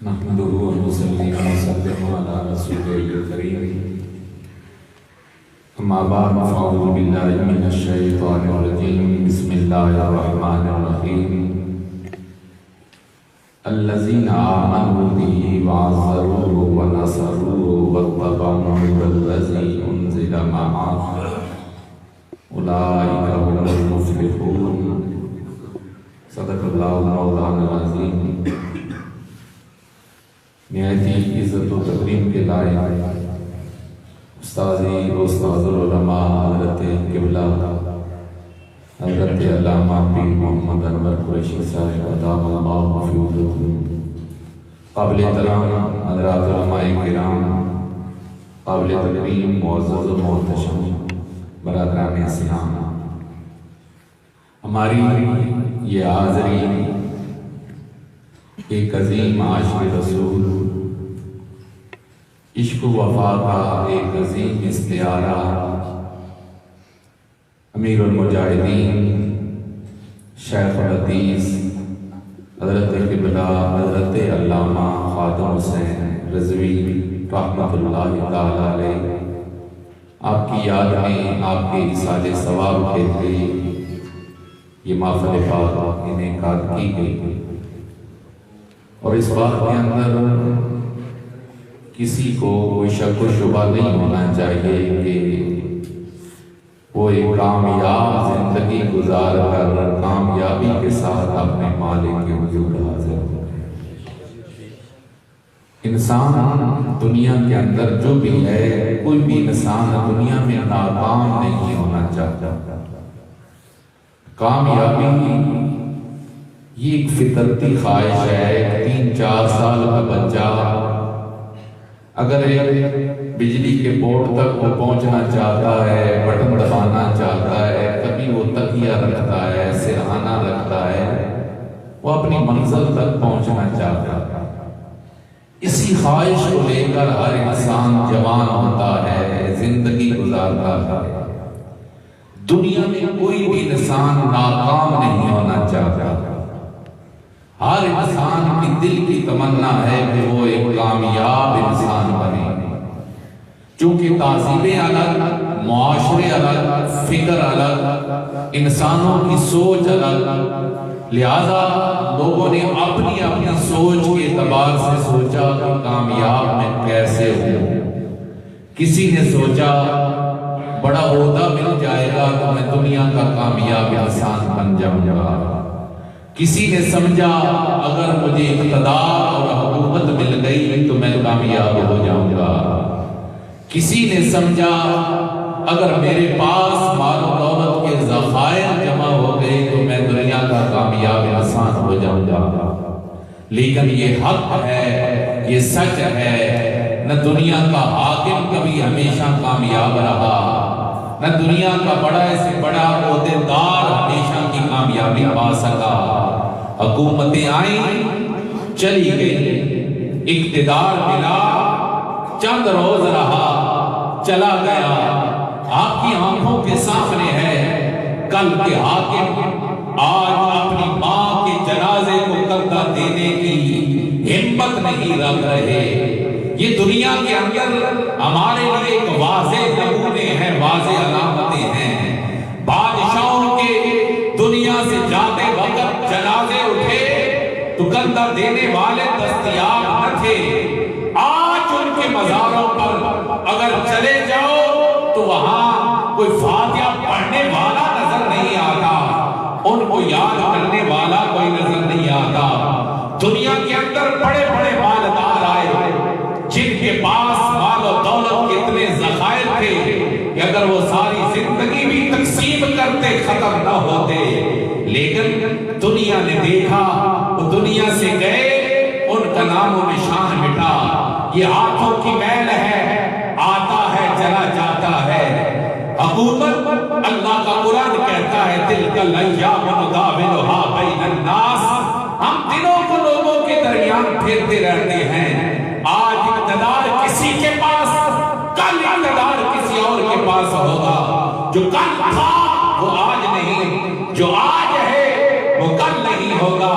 نحمده ونصلي ونسلم على رسوله الكريم أما بعد فأعوذ بالله من الشيطان الرجيم بسم الله الرحمن الرحيم الذين آمنوا به وعزروه ونصروه واتبعوا النور الذي أنزل معه أولئك هم المفلحون صدق الله مولانا العظيم۔ نہایت ہی عزت و تکریم کے لائق استاذی و استاذ العلماء حضرت قبلہ حضرت علامہ پیر محمد انور قریشی صاحب ادام اللہ فیوزہ، قابل احترام حضرات علماء کرام، قابل تکریم معزز و محتشم برادران اسلام، ہماری یہ حاضری ایک عظیم عاشق رسول، عشق و وفا کا ایک عظیم استعارہ، امیر المجاہدین شیخ الحدیث حضرت قبلہ حضرت علامہ خادم حسین رضوی رحمۃ اللہ تعالی علیہ، آپ کی یاد میں آپ کے اصالِ ثواب کے لیے یہ محفل پاک انعقاد کی گئی، اور اس بات کے اندر کسی کو کوئی شک و شبہ نہیں ہونا چاہیے کہ وہ ایک کامیاب زندگی گزار کر کامیابی کے ساتھ اپنے مالک کے حضور حاضر ہو۔ انسان دنیا کے اندر جو بھی ہے، کوئی بھی انسان دنیا میں ناکام نہیں ہونا چاہتا۔ کامیابی یہ ایک فطرتی خواہش ہے۔ 3-4 سال کا بچہ اگر ایک بجلی کے بورڈ تک وہ پہنچنا چاہتا ہے، بٹن دبانا چاہتا ہے، کبھی وہ تکیہ رکھتا ہے، سرہانہ رکھتا ہے، وہ اپنی منزل تک پہنچنا چاہتا ہے۔ اسی خواہش کو لے کر ہر انسان جوان ہوتا ہے، زندگی گزارتا ہے۔ دنیا میں کوئی بھی انسان ناکام نہیں ہونا چاہتا۔ ہر انسان کی دل کی تمنا ہے کہ وہ ایک کامیاب انسان بنے، چونکہ تہذیبیں الگ، معاشرے الگ، فکر الگ، انسانوں کی سوچ الگ، لہذا لوگوں نے اپنی اپنی سوچ کے اعتبار سے سوچا کہ کامیاب میں کیسے ہوں۔ کسی نے سوچا بڑا عہدہ مل جائے گا تو میں دنیا کا کامیاب انسان بن جاؤں گا، کسی نے سمجھا اگر مجھے اقتدار اور حکومت مل گئی تو میں کامیاب ہو جاؤں گا، کسی نے سمجھا اگر میرے پاس مال و دولت کے ذخائر جمع ہو گئے تو میں دنیا کا کامیاب انسان ہو جاؤں گا۔ لیکن یہ حق ہے، یہ سچ ہے، نہ دنیا کا حاکم کبھی ہمیشہ کامیاب رہا، نہ دنیا کا بڑا سے بڑا عہدیدار ہمیشہ کی کامیابی پا سکا۔ حکومتیں آئیں، چلی گئی، اقتدار ملا، چند روز رہا، چلا گیا۔ آپ کی آنکھوں کے سامنے ہے کل کے حاکم آج اپنی ماں کے جنازے کو کردہ دینے کی ہمت نہیں رکھ رہے۔ یہ دنیا کے اندر ہمارے لیے ایک واضح نمونے ہیں، واضح علامتیں ہیں۔ بادشاہوں کے دنیا سے جاتے وقت جنازے اٹھے تو کندھا دینے والے دستیاب نہ تھے۔ آج ان کے مزاروں پر اگر چلے جاؤ تو وہاں کوئی فاتحہ پڑھنے والا نظر نہیں آتا، ان کو یاد کرنے والا کوئی نظر نہیں آتا۔ دنیا کے اندر بڑے بڑے مالدار آئے جن کے پاس مال و دولت کے اتنے ذخائر تھے کہ اگر وہ ساری زندگی بھی تقسیم کرتے ختم نہ ہوتے، لیکن دنیا نے دیکھا، وہ دنیا سے گئے، ان کا نام و نشان مٹا۔ یہ ہاتھوں کی میل ہے، آتا ہے چلا جاتا ہے۔ حکومت اللہ کا قرآن کہتا ہے تِلْكَ الْأَيَّامُ نُدَاوِلُهَا بَيْنَ النَّاسِ، ہم دنوں کو لوگوں کے درمیان پھیرتے رہتے ہیں۔ آج اقتدار کسی کے پاس، کل اقتدار کسی اور کے پاس ہوگا۔ جو کل تھا وہ آج نہیں، جو آج ہے وہ کل نہیں ہوگا۔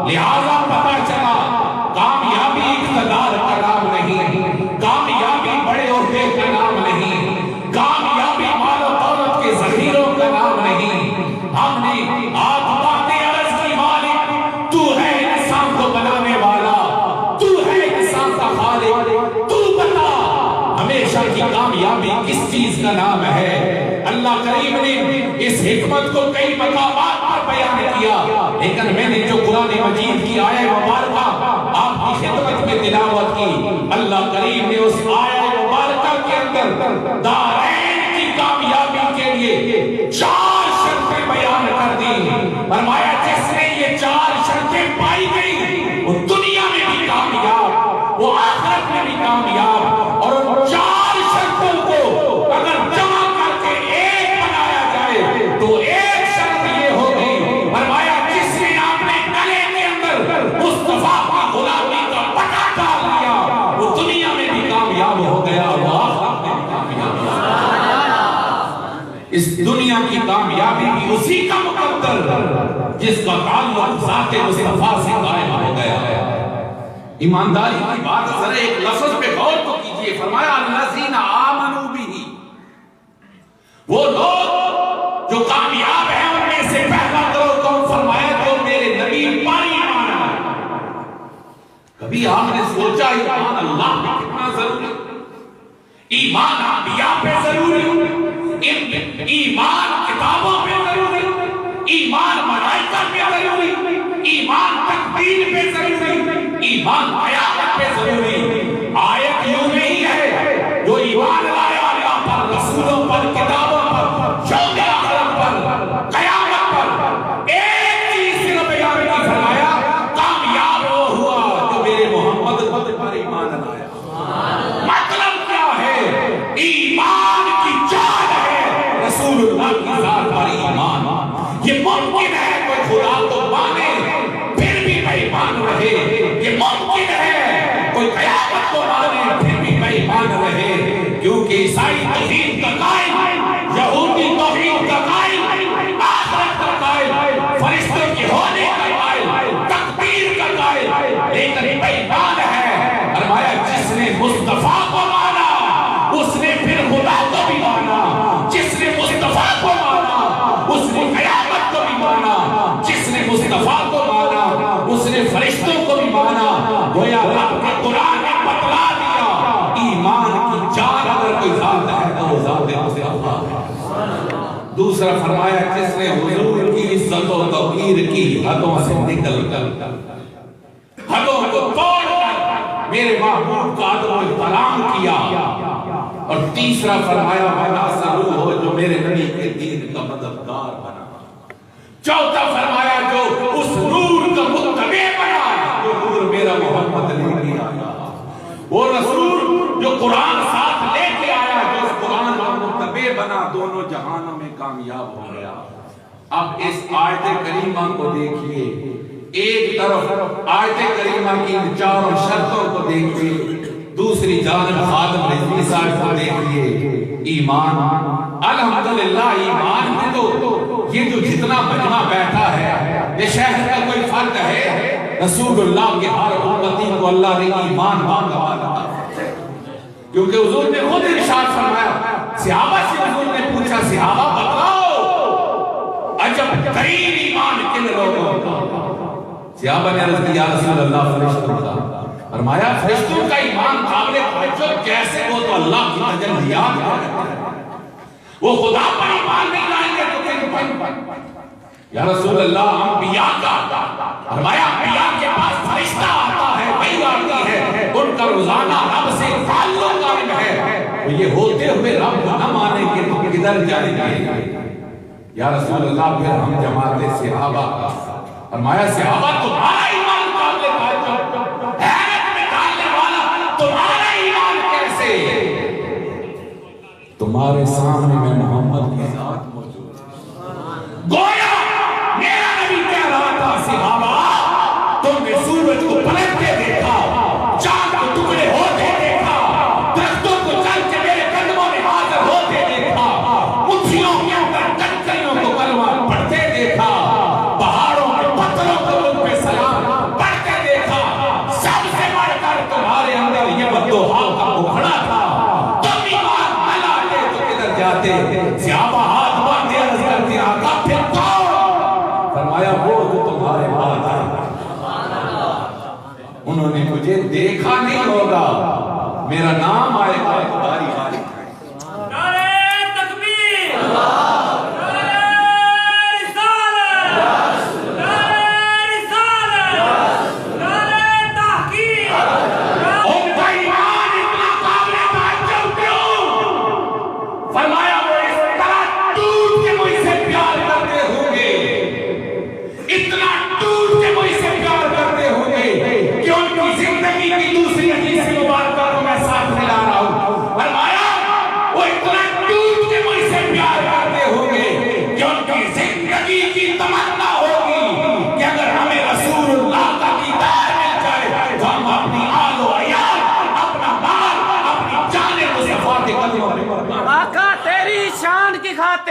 لہذا پتہ چلا کامیابی کامیابی کس چیز کا نام ہے؟ اللہ کریم نے اس حکمت کو کئی مقامات پر بیان کیا، لیکن میں نے جو قرآن مجید کی آیہ مبارکہ آپ کی خدمت میں تلاوت کی، اللہ کریم نے اس آیہ مبارکہ کے اندر دارین کی کامیابی کے لیے 4 شرطیں بیان کر دی۔ فرمایا جس نے یہ 4 شرطیں پائی گئی وہ دنیا میں بھی کامیاب، وہ آخرت میں بھی کامیاب، اور ان 4 شرطوں کو اگر جمع کر کے ایک بنایا جائے تو ایک شرط یہ ہوگی، فرمایا جس نے اپنے گلے کے اندر مصطفیٰ کی غلامی کا پٹا ڈال لیا وہ دنیا میں بھی کامیاب ہو گیا، وہ آخرت میں بھی کامیاب ہو گیا۔ اس دنیا کی کامیابی بھی اسی کا مقدر جس کا تعلق ذات مصطفیٰ سے قائم ہو گیا ہے۔ ایمانداری کی بات ذرا ایک لفظ پہ غور تو کیجئے، فرمایا الذین آمنوا بہ، وہ لوگ جو کامیاب ہیں ان میں سے پہلا کرو کون؟ فرمایا جو میرے نبی پر ایمان لایا۔ کبھی آپ نے سوچا ایمان اللہ پہ کتنا ضروری، ایمان انبیاء پہ ضروری، ایمان کتابوں پہ ضروری، ایمان ملائکہ پہ ضروری، ایمان تقدیر پہ ضروری، ایمان قیامت پہ ضروری۔ آیت یوں نہیں ہے جو ایمان لایا اللہ پر، رسولوں پر، کتابوں پر، یوم آخرت پر، قیامت پر، ایک چیز صرف بیان کی، فرمایا کامیاب وہ ہوا جو میرے محمد پر ایمان لایا۔ مطلب کیا ہے؟ ایمان کی چال ہے رسول اللہ کی ذات پر ایمان۔ یہ ممکن ہے کوئی خدا تو مانے پھر بھی بے ایمان رہے، یہ ممکن ہے کوئی قیامت کو مانے پھر بھی بے ایمان رہے، کیونکہ عیسائی توحید کا قائل، یہودی توحید کا قائل، آخرت کا قائل، فرشتوں کے ہونے کا قائل، تقدیر کا قائل، لیکن بے ایمان ہے۔ فرمایا جس نے مصطفیٰ کو مانا اس نے پھر خدا کو بھی مانا، جس نے مصطفیٰ کو مانا اس نے قیامت کو بھی مانا، جس نے مصطفیٰ کو مانا اس نے فرشتوں کو بھی مانا۔ گویا رب کے قرآن نے بتلا دیا ایمان کی جان اگر کوئی ذات ہے تو وہ ذات مصطفیٰ ہے۔ دوسرا فرمایا جس نے حضور کی عزت و توقیر کی حدوں سے نکل کر، حدوں کو توڑ کر میرے محبوب کا ادب و احترام کیا، اور تیسرا فرمایا مناصر ہو جو میرے نبی کے دین کا مددگار بنا، چوتھا فرمایا جو اس نور کا متبع بنا جو نور میرا محمد لے کے آیا، وہ رسول جو قرآن ساتھ لے کے آیا جو اس قرآن کا متبع بنا، دونوں جہانوں میں کامیاب ہو گیا۔ اب اس آیت کریمہ کو دیکھیے، ایک طرف آیت کریمہ کی 4 شرطوں کو دیکھیے، دوسری جانب خاتم رضوی صاحب کو دیکھئے، ایمان۔ الحمدللہ ایمان میں تو یہ جو جتنا مجمع بیٹھا ہے یہ شہر کا کوئی فرق ہے؟ رسول اللہ کے ہر امتی کو اللہ نے ایمان مانگا، کیونکہ حضور نے خود ارشاد فرمایا، صحابہ سے حضور نے پوچھا صحابہ بتاؤ عجب ترین ایمان کن لوگوں کا؟ صحابہ نے عرض کیا یا رسول اللہ فرشتوں کا۔ فرمایا فرشتوں کا ایمان قابل توجہ کیسے؟ وہ تو اللہ کی تجلیات ہے، وہ خدا پر ایمان نہیں لائیں گے تو کن پر؟ یا رسول اللہ انبیاء کا، فرمایا انبیاء کے پاس فرشتہ آتا ہے، وحی آتی ہے، ان کا روزانہ رب سے تعلق قائم ہے، تو یہ ہوتے ہوئے رب کو نہ مانیں گے تو کدھر جائیں گے؟ یا رسول اللہ پھر ہم جماعت صحابہ کا، فرمایا صحابہ تمہارا ایمان قابل توجہ، حیرت میں ڈالنے والا تمہارا ایمان کیسے؟ تمہارے سامنے میں محمد کی ذات موجود ہے۔ گویا میرا نبی کہہ رہا تھا صحابہ تم نے سورج کو پلٹتے دیکھا، چاند کو ٹکڑے ہوتے دیکھا، درختوں کو چل کے میرے قدموں میں حاضر ہوتے دیکھا، مٹھیوں کے اندر کنکریوں کو کلمہ پڑھتے دیکھا، پہاڑوں میں پتھروں کو ان پہ سلام پڑھتے دیکھا، سب سے بڑھ کر تمہارے اندر یہ بدوہا کا اکھڑا تھا، تم ایمان نہ لاتے تو کدھر جاتے؟ صحابہ ہاتھ باندھے عرض کرتے آقا پھر کون؟ فرمایا وہ جو تمہارے بعد ہے، انہوں نے مجھے دیکھا نہیں ہوگا، میرا نام آئے گا تمہاری خالق ہے۔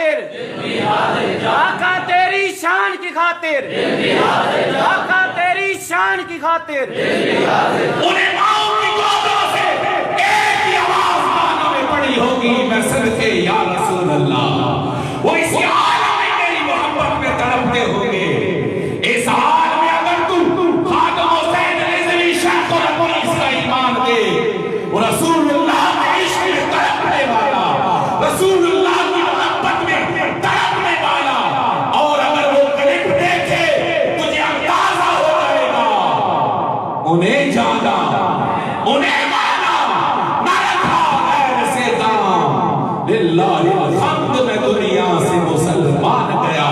خاطر، آقا تیری شان کی خاطر، آقا تیری شان کی خاطر، انہیں ماؤں کی گودوں سے ایک ہی آواز کانوں میں پڑی ہوگی، میں صدقے یا رسول اللہ، وہ اسی عالم میں میری محبت میں تڑپتے ہوں گے. اس حال میں اگر تم خاتم حسین رضوی شیخ العرب کا ایمان دے، وہ رسول اللہ کے عشق میں تڑپنے والا، رسول اللہ کی محبت میں تڑپنے والا، اور اگر وہ کلپ دیکھے تجھے اندازہ ہو جائے گا، انہیں جانا، انہیں مانا، نہ رکھا غیر سے دام، للہ الحمد میں دنیا سے مسلمان گیا.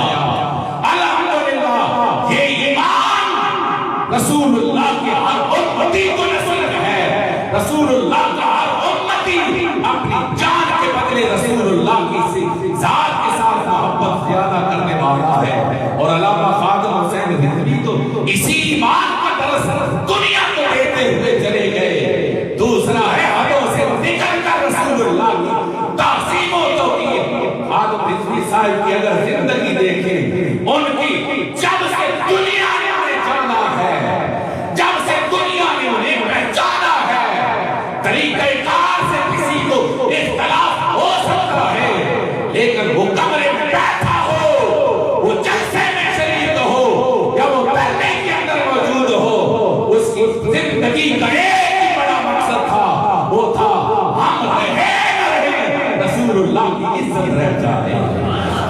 الحمدللہ یہ ایمان رسول اللہ کی ہر امتی کو نصیب ہے. رسول اللہ کا ہر امتی اپنی جان کے بدلے رسول اللہ کی ذات کے ساتھ محبت زیادہ کرنے والا ہے. اور علامہ خادم حسین رضوی تو اسی ایمان کا درس دنیا کو دیتے ہوئے چلے گئے. دوسرا ہے حدوں سے نکل کر رسول اللہ کی تعظیم و توقیر. خادم رضوی صاحب کی اگر زندگی دیکھیں، ان کی جب سے دنیا نے انہیں جانا ہے، جب سے دنیا نے انہیں پہچانا ہے، طریقہ کار سے کسی کو اختلاف ہو سکتا ہے، لیکن وہ کمرے میں بیٹھا ہو، وہ جلسے میں شریک ہو، یا وہ پہلے کے اندر موجود ہو، اس کی زندگی کا ایک ہی بڑا مقصد تھا، وہ تھا ہم رہے نہ رہے رسول اللہ کی عزت رہ جائے،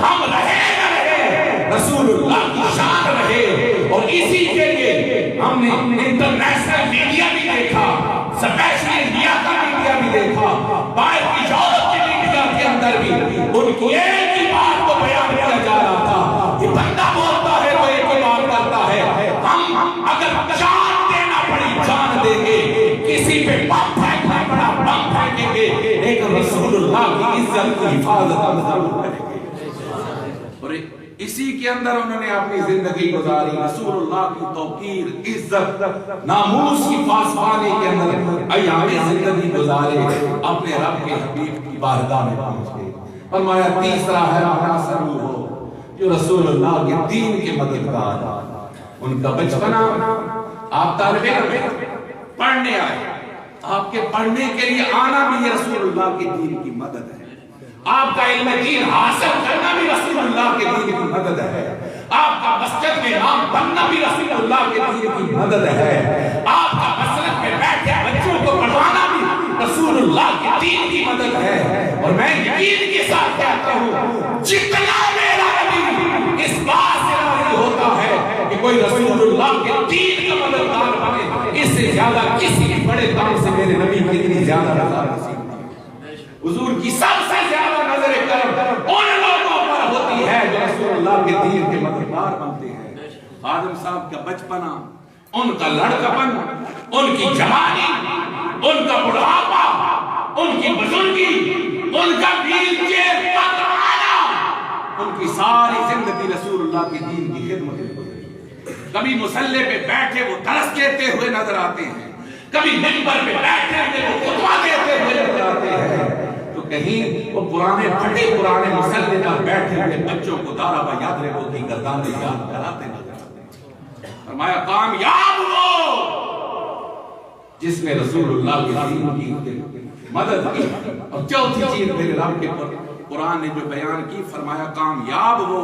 ہم رہے نہ رہے رسول اللہ کی شان رہے. اور اسی کے لیے ہم نے انٹرنیشنل میڈیا بھی دیکھا، اسپیشلی انڈیا کا میڈیا بھی دیکھا، باہر کی یورپ کی میڈیا کے اندر بھی ان کی ایک ہی بات کو بیان کیا جا رہا تھا. یہ بندہ بولتا ہے تو ایک ہی بات کرتا ہے، ہم اگر جان دینا پڑی جان دیں گے، کسی پہ بم پھینکنا پڑا بم پھینکیں گے، لیکن رسول اللہ کی عزت کی حفاظت ہم ضرور کریں گے. اور اسی کے اندر انہوں نے اپنی زندگی گزاری، رسول اللہ کی توقیر، عزت، ناموس کی پاسبانی کے اندر ایام زندگی گزارے، اپنے رب کے حبیب کی بارگاہ میں پہنچ گئے. فرمایا تیسرا ہے عناصر وہ جو رسول اللہ کے دین کے مددگار. ان کا بچپنا، آپ طالب علم پڑھنے آئے، آپ کے پڑھنے کے لیے آنا بھی یہ رسول اللہ کے دین کی مدد ہے. آپ کا علم دین حاصل کرنا بھی رسول اللہ کے دین کی مدد ہے. آپ کا مسجد میں امام بننا بھی رسول اللہ کے دین کی مدد ہے. آپ کا مسجد میں بیٹھے بچوں کو پڑھانا بھی رسول اللہ کے دین کی مدد ہے. اور میں یقین کے ساتھ کہتا ہوں، جتنا میرا نبی اس بات سے راضی ہوتا ہے کہ کوئی رسول اللہ کے دین کا مددگار بنے، اس سے زیادہ کسی بڑے کام سے میرے نبی کتنی زیادہ رضا نصیب. حضور کی سب سے زیادہ نظر کرم ان لوگوں پر ہوتی ہے جو رسول اللہ کے دین کے مددگار بنتے ہیں. خادم صاحب کا بچپنا، ان کا لڑکپن، ان کی جوانی، ان کا بڑھاپا، ان کی بزرگی، ان کا ویل چیئر تک آنا، ان کی ساری زندگی رسول اللہ کے دین کی خدمت میں گزری. کبھی مصلی پہ بیٹھے وہ درس دیتے ہوئے نظر آتے ہیں، کبھی منبر پہ بیٹھے ہوئے وہ خطبہ دیتے ہوئے نظر آتے ہیں، تو کہیں وہ پرانے پھٹے پرانے مصلی پر بیٹھے ہوئے بچوں کو دارا و یادربو کی گردانیں یاد کراتے نظر آتے ہیں. فرمایا کامیاب وہ جس نے رسول اللہ کے دین کی مدد کی. اور چوتھی چیز میرے رب کے قرآن نے جو بیان کی، فرمایا کامیاب وہ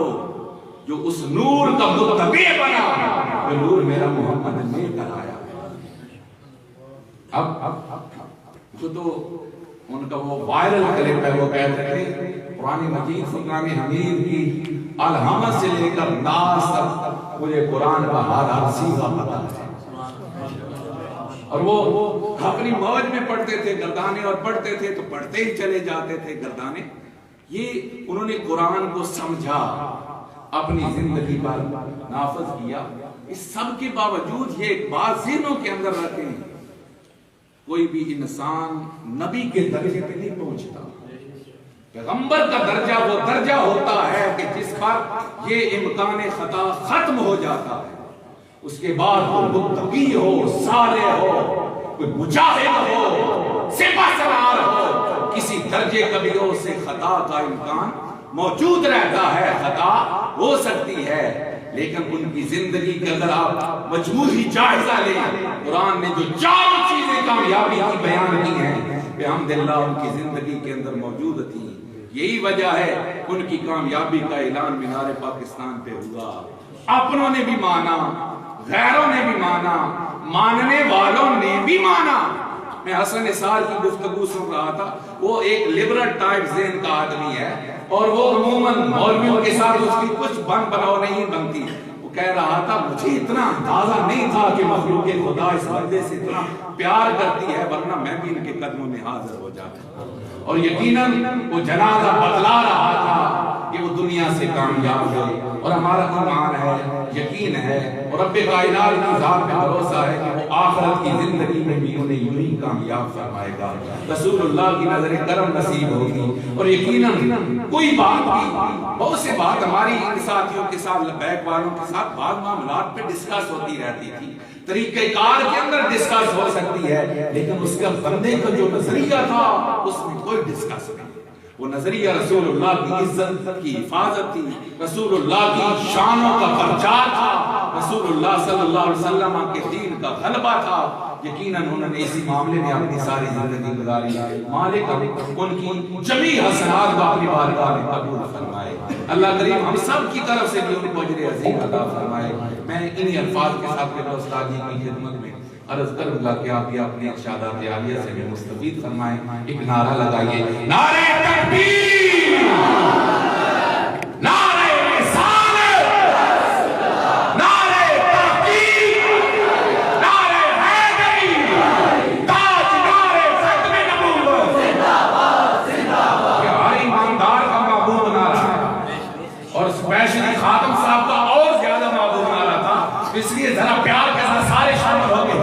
جو اس نور کا متبع بنا، وہ نور میرا محمد نے کر آیا. اب تو ان کا وہ وائرل کلپ ہے، وہ کہتے تھے قرآن مجید فرقان حمید کی الحمد سے لے کر ناس تک مجھے قرآن کا ہر سیغہ پتہ ہے. اور وہ اپنی موج میں پڑھتے تھے گردانے، اور پڑھتے تھے تو پڑھتے ہی چلے جاتے تھے گردانے. یہ انہوں نے قرآن کو سمجھا، اپنی زندگی پر نافذ کیا. اس سب کے باوجود یہ ایک بات ذہنوں کے اندر رکھیں، کوئی بھی انسان نبی کے درجے پہ نہیں پہنچتا. پیغمبر کا درجہ وہ درجہ ہوتا ہے کہ جس پر یہ امکان خطا ختم ہو جاتا ہے. اس کے بعد وہ متقی ہو، صالح ہو، کوئی مجاہد ہو، سپہ سالار ہو، کسی درجے کبھی سے خطا کا امکان موجود رہتا ہے، خطا ہو سکتی ہے، لیکن ان کی زندگی کے اندر آپ مجموعی جائزہ لیں، قرآن نے جو 4 چیزیں کامیابی کی بیان کی ہیں بحمداللہ ان کی زندگی کے اندر موجود تھی. یہی وجہ ہے ان کی کامیابی کا اعلان مینار پاکستان پہ ہوا. اپنوں نے بھی مانا، غیروں نے بھی مانا، ماننے والوں نے بھی مانا. میں حسن نثار کی گفتگو سن رہا تھا، وہ ایک لبرل ٹائپ ذہن کا آدمی ہے اور وہ عموماً مولویوں کے ساتھ اس کی کچھ بناؤ نہیں بنتی. وہ کہہ رہا تھا مجھے اتنا اندازہ نہیں تھا کہ مخلوق خدا اس بندے سے اتنا پیار کرتی ہے، ورنہ میں بھی ان کے قدموں میں حاضر ہو جاتا. اور یقیناً وہ جنازہ بتلا رہا تھا کہ وہ دنیا سے کامیاب ہوئے. اور ہمارا ایمان ہے، یقین ہے اور رب کائنات کی ذات پہ بھروسہ ہے کہ وہ آخرت کی زندگی میں بھی انہیں یوں ہی کامیاب فرمائے گا. رسول اللہ کی نظر کرم نصیب ہوگی. اور یقیناً کوئی بات بہت سے بات ہماری ان ساتھیوں کے ساتھ، لبیک والوں کے ساتھ بعض معاملات پہ ڈسکس ہوتی رہتی تھی، طریقہ کار کے اندر ڈسکس ہو سکتی ہے، لیکن اس کا بندے کا جو نظریہ تھا اس میں کوئی ڈسکس نہیں. وہ نظریہ رسول اللہ کی عزت کی حفاظت تھی، رسول اللہ کی شانوں کا پرچار تھا، رسول اللہ صلی اللہ علیہ وسلم کے دین کا غلبہ تھا. یقیناً انہوں نے اسی معاملے میں اپنی ساری زندگی گزاری. مالک ان کی جمیع حسنات کو اپنی بارگاہ میں قبول فرمائے. اللہ کریم ہم سب کی طرف سے بھی ان کو اجر عظیم عطا فرمائے. میں انہی الفاظ کے ساتھ میرے استاد جی کی خدمت میں عرض کروں گا کہ آپ بھی اپنے ارشادات عالیہ سے بھی مستفید فرمائیں. ایک نعرہ لگائیے، نعرہ تکبیر، نعرہ رسالت، نعرہ تحقیق، نعرہ حیدری، تاجدار ختم نبوت. یہ ہر ایماندار کا محبوب نعرہ ہے اور اسپیشلی خاتم صاحب کا اور زیادہ محبوب نعرہ تھا. اس لیے ذرا پیار کے ساتھ سارے شامل ہو گئے.